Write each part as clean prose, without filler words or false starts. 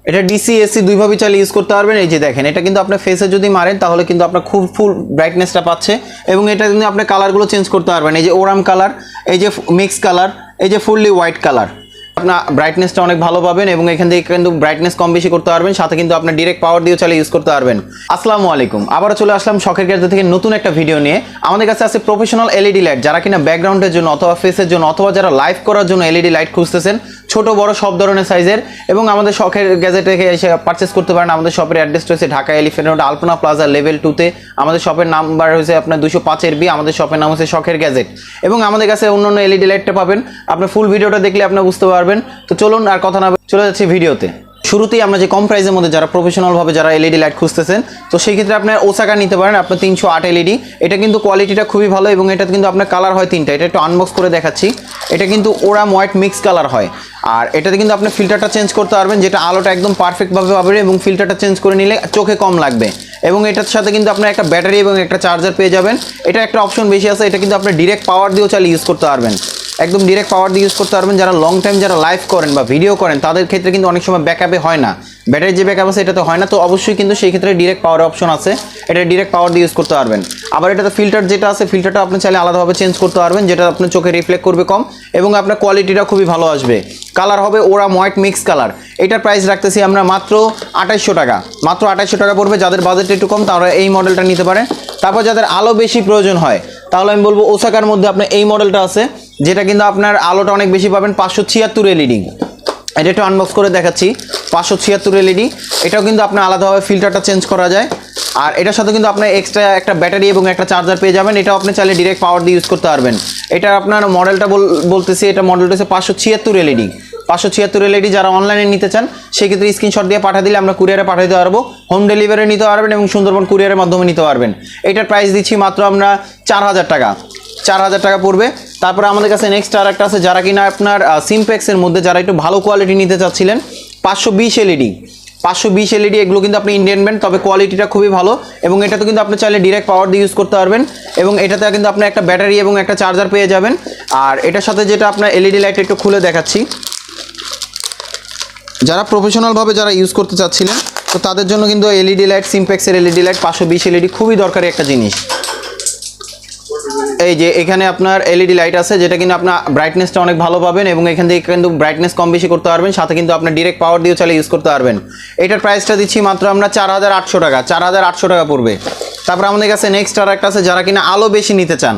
এটা DC AC দুইভাবে চালিয়ে ইউজ করতে পারবেন। এই যে দেখেন, এটা কিন্তু আপনার ফেসে যদি মারেন তাহলে কিন্তু আপনার খুব ফুল ব্রাইটনেসটা পাচ্ছে এবং এটা কিন্তু আপনি কালারগুলো চেঞ্জ করতে পারবেন। এই যে ওরাম কালার, এই যে মিক্স কালার, এই যে ফুললি হোয়াইট কালার, আপনার ব্রাইটনেসটা অনেক ভালো পাবেন এবং এখান থেকে কিন্তু ব্রাইটনেস কম বেশি করতে পারবেন, সাথে কিন্তু আপনি ডিরেক্ট পাওয়ার দিয়ে চালিয়ে ইউজ করতে পারবেন। আসসালামু আলাইকুম, আবারও চলে আসলাম শখের গ্যাজেট থেকে নতুন একটা ভিডিও নিয়ে। আমাদের কাছে আছে প্রফেশনাল এলইডি লাইট, যারা কিনা ব্যাকগ্রাউন্ডের জন্য অথবা ফেসের জন্য অথবা যারা লাইভ করার জন্য এলইডি লাইট খুঁজতেছেন, ছোট বড় সব ধরনের সাইজের, এবং আমাদের শখের গ্যাজেট থেকে এসে পারচেস করতে পারেন। আমাদের শপের অ্যাড্রেস রয়েছে ঢাকা এলিফ্যান্ট রোড আলপনা প্লাজা লেভেল 2-তে। আমাদের শপের নাম্বার হয়েছে আপনার 205-এর বি। আমাদের শপের নাম হচ্ছে শখের গ্যাজেট এবং আমাদের কাছে অন্যান্য এলইডি লাইটটা পাবেন। আপনি ফুল ভিডিওটা দেখলে আপনি বুঝতে পারবেন। তো চলুন আর কথা না চলে যাচ্ছি ভিডিওতে। শুরুতেই আমরা যে কম প্রাইসের মধ্যে যারা প্রফেশনালভাবে যারা এলইডি লাইট খুঁজতেছেন, তো সেই ক্ষেত্রে আপনার ওসাকা নিতে পারেন। আপনার 308 এলইডি, এটা কিন্তু কোয়ালিটিটা খুবই ভালো এবং এটা কিন্তু আপনার কালার হয় তিনটা। এটা একটু আনবক্স করে দেখাচ্ছি। এটা কিন্তু ওরাম হোয়াইট মিক্স কালার হয়, আর এটাতে কিন্তু আপনি ফিল্টারটা চেঞ্জ করতে পারবেন, যেটা আলোটা একদম পারফেক্টভাবে পাবেন এবং ফিল্টারটা চেঞ্জ করে নিলে চোখে কম লাগবে। এবং এটার সাথে কিন্তু আপনার একটা ব্যাটারি এবং একটা চার্জার পেয়ে যাবেন। এটা একটা অপশন বেশি আছে, এটা কিন্তু আপনি ডিরেক্ট পাওয়ার দিয়েও চালিয়ে ইউজ করতে পারবেন, একদম ডিরেক্ট পাওয়ার দিয়ে ইউজ করতে পারবেন। যারা লং টাইম যারা লাইভ করেন বা ভিডিও করেন তাদের ক্ষেত্রে কিন্তু অনেক সময় ব্যাকআপে হয় না, ব্যাটারি যে ব্যাকআপ আছে এটাতে হয় না। তো অবশ্যই কিন্তু সেই ক্ষেত্রে ডিরেক্ট পাওয়ার অপশন আছে, এটা ডিরেক্ট পাওয়ার দিয়ে ইউজ করতে পারবেন। আবার এটাতে ফিল্টার যেটা আছে, ফিল্টারটা আপনি চাইলে আলাদাভাবে চেঞ্জ করতে পারবেন, যেটা আপনার চোখে রিফ্লেক্ট করবে কম এবং আপনার কোয়ালিটিটা খুবই ভালো আসবে। কালার হবে ওরাম হোয়াইট মিক্স কালার। এটার প্রাইস রাখতেছি আমরা মাত্র 2800 টাকা, মাত্র 2800 টাকা পড়বে। যাদের বাজেট একটু কম তারা এই মডেলটা নিতে পারেন। তারপর যাদের আলো বেশি প্রয়োজন হয় তাহলে আমি বলবো ওসাকার মধ্যে আপনার এই মডেলটা আছে, যেটা কিন্তু আপনার আলোটা অনেক বেশি পাবেন। 576 এলইডি, এটা একটু আনবক্স করে দেখাচ্ছি। 576 এলইডি, এটাও কিন্তু আপনার আলাদাভাবে ফিল্টারটা চেঞ্জ করা যায়। আর এটার সাথে কিন্তু আপনার এক্সট্রা একটা ব্যাটারি এবং একটা চার্জার পেয়ে যাবেন। এটাও আপনি চাইলে ডিরেক্ট পাওয়ার দিয়ে ইউজ করতে পারবেন। এটা আপনার মডেলটা বলতেছি, এটা মডেলটা হচ্ছে 576 এলইডি। 576 এলইডি যারা অনলাইনে নিতে চান সেক্ষেত্রে স্ক্রিনশট দিয়ে পাঠিয়ে দিলে আমরা কুরিয়ারে পাঠিয়ে দিতে পারবো। হোম ডেলিভারি নিতে পারবেন এবং সুন্দরবন কুরিয়ারের মাধ্যমে নিতে পারবেন। এটার প্রাইস দিচ্ছি মাত্র আমরা 4000 টাকা, 4000 টাকা পড়বে। তারপরে আমাদের কাছে নেক্সট আর একটা আছে, যারা কিনা আপনার সিমপ্যাক্সের মধ্যে যারা একটু ভালো কোয়ালিটি নিতে চাচ্ছিলেন, 520 এলইডি। 520 এলইডি, এগুলো কিন্তু আপনি ইন্ডিয়ান ব্র্যান্ড, তবে কোয়ালিটিটা খুবই ভালো এবং এটাতে কিন্তু আপনি চাইলে ডিরেক্ট পাওয়ার দিয়ে ইউজ করতে পারবেন এবং এটাতে কিন্তু আপনি একটা ব্যাটারি এবং একটা চার্জার পেয়ে যাবেন। আর এটার সাথে যেটা আপনার এলইডি লাইট একটু খুলে দেখাচ্ছি, যারা প্রফেশনালভাবে যারা ইউজ করতে চাচ্ছিলেন তো তাদের জন্য কিন্তু এলইডি লাইট, সিমপ্যাক্সের এলইডি লাইট 520 এলইডি খুবই দরকারি একটা জিনিস। এই যে এখানে আপনার এলইডি লাইট আছে, যেটা কিন্তু আপনার ব্রাইটনেসটা অনেক ভালো পাবেন এবং এখান থেকে কিন্তু ব্রাইটনেস কম বেশি করতে পারবেন, সাথে কিন্তু আপনার ডিরেক্ট পাওয়ার দিয়েও চালিয়ে ইউজ করতে পারবেন। এটার প্রাইসটা দিচ্ছি মাত্র আমরা 4800 টাকা, 4800 টাকা পড়বে। তারপর আমাদের কাছে নেক্সট আর একটা আছে, যারা কিনা আলো বেশি নিতে চান,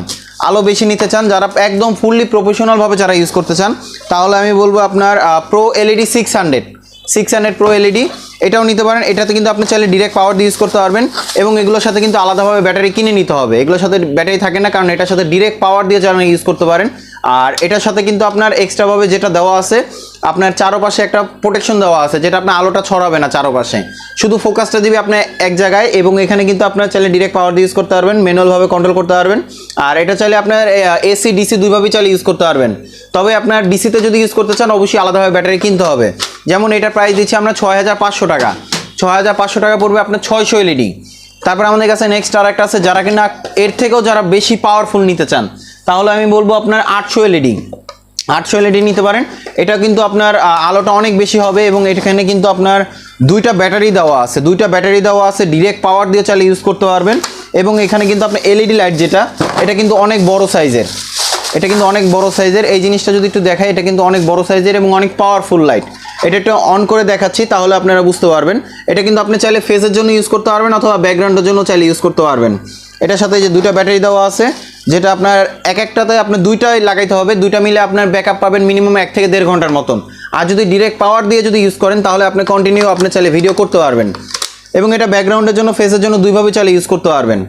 আলো বেশি নিতে চান, যারা একদম ফুললি প্রফেশনালভাবে যারা ইউজ করতে চান, তাহলে আমি বলবো আপনার প্রো এলইডি 600 প্রো এলইডি, এটাও নিতে পারেন। এটাতে কিন্তু আপনি চাইলে ডিরেক্ট পাওয়ার দিয়ে ইউজ করতে পারবেন এবং এগুলোর সাথে কিন্তু আলাদাভাবে ব্যাটারি কিনে নিতে হবে। এগুলোর সাথে ব্যাটারি থাকে না, কারণ এটার সাথে ডিরেক্ট পাওয়ার দিয়ে যারা ইউজ করতে পারেন। আর এটার সাথে কিন্তু আপনার এক্সট্রাভাবে যেটা দেওয়া আছে, আপনার চারপাশে একটা প্রোটেকশন দেওয়া আছে, যেটা আপনার আলোটা ছড়াবে না চারপাশে, শুধু ফোকাসটা দিবে আপনার এক জায়গায়। এবং এখানে কিন্তু আপনার চাইলে ডিরেক্ট পাওয়ার দিয়ে ইউজ করতে পারবেন, ম্যানুয়ালভাবে কন্ট্রোল করতে পারবেন। আর এটা চাইলে আপনার এসি ডিসি দুইভাবেই চাইলে ইউজ করতে পারবেন। তবে আপনার ডিসিতে যদি ইউজ করতে চান অবশ্যই আলাদাভাবে ব্যাটারি কিনতে হবে। যেমন এটার প্রাইস দিচ্ছি আমরা 6500 টাকা, 6500 টাকা পড়বে আপনার 600 এলইডি। তারপর আমাদের কাছে নেক্সট আর একটা আছে, যারা কিনা এর থেকেও যারা বেশি পাওয়ারফুল নিতে চান তাহলে আমি বলবো আপনার 800 এলইডি, 800 এলইডি নিতে পারেন। এটা কিন্তু আপনার আলোটা অনেক বেশি হবে এবং এখানে কিন্তু আপনার দুইটা ব্যাটারি দেওয়া আছে, ডিরেক্ট পাওয়ার দিয়ে চালিয়ে ইউজ করতে পারবেন। এবং এখানে কিন্তু আপনার এলইডি লাইট যেটা, এটা কিন্তু অনেক বড় সাইজের, এই জিনিসটা যদি একটু দেখাই, এটা কিন্তু অনেক বড় সাইজের এবং অনেক পাওয়ারফুল লাইট। এটা একটু অন করে দেখাচ্ছি তাহলে আপনারা বুঝতে পারবেন। এটা কিন্তু আপনি চাইলে ফেসের জন্য ইউজ করতে পারবেন অথবা ব্যাকগ্রাউন্ডের জন্য চাইলে ইউজ করতে পারবেন। এটার সাথে যে দুইটা ব্যাটারি দেওয়া আছে, যেটা আপনার এক একটাতে আপনার দুইটাই লাগাইতে হবে, দুইটা মিলে আপনার ব্যাকআপ পাবেন মিনিমাম 1 থেকে 1.5 ঘন্টার মতন। আর যদি ডিরেক্ট পাওয়ার দিয়ে যদি ইউজ করেন তাহলে আপনি কন্টিনিউ আপনি চাইলে ভিডিও করতে পারবেন এবং এটা ব্যাকগ্রাউন্ডের জন্য ফেসের জন্য দুইভাবে চালিয়ে ইউজ করতে পারবেন।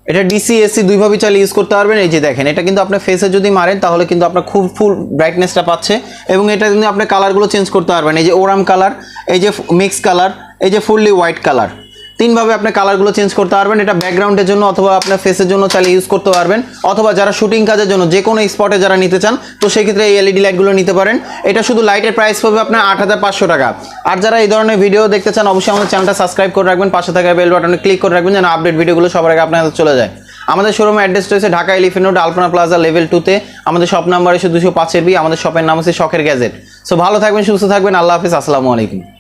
এটা ডিসি এসি দুইভাবে চালিয়ে ইউজ করতে পারবেন। এই যে দেখেন, এটা কিন্তু আপনার ফেসে যদি মারেন তাহলে কিন্তু আপনার খুব ফুল ব্রাইটনেসটা পাচ্ছে এবং এটা কিন্তু আপনি কালারগুলো চেঞ্জ করতে পারবেন। এই যে ওরাম কালার, এই যে মিক্স কালার, এই যে ফুললি হোয়াইট কালার, তিনভাবে আপনি কালারগুলো চেঞ্জ করতে পারবেন। এটা ব্যাকগ্রাউন্ডের জন্য অথবা আপনার ফেসের জন্য চালিয়ে ইউজ করতে পারবেন, অথবা যারা শুটিং কাজের জন্য যে কোনো স্পটে যারা নিতে চান তো সেই ক্ষেত্রে এই এলইডি লাইটগুলো নিতে পারেন। এটা শুধু লাইটের প্রাইস পাবে আপনার 8500 টাকা। আর যারা এই ধরনের ভিডিও দেখতে চান অবশ্যই আমাদের চ্যানেলটা সাবস্ক্রাইব করে রাখবেন, পাশে থাকা বেল বাটনে ক্লিক করে রাখবেন যেন আপডেট ভিডিওগুলো সবার আগে আপনার কাছে চলে যায়। আমাদের শোরুমের অ্যাড্রেস রয়েছে ঢাকা এলিফ্যান্ট রোড আলপনা প্লাজা লেভেল 2-তে। আমাদের শপ নাম্বার হচ্ছে 205-এর বি। আমাদের শপের নাম হচ্ছে শখের গ্যাজেট। সো ভালো থাকবেন, সুস্থ থাকবেন, আল্লাহ হাফিজ, আসসালামু আলাইকুম।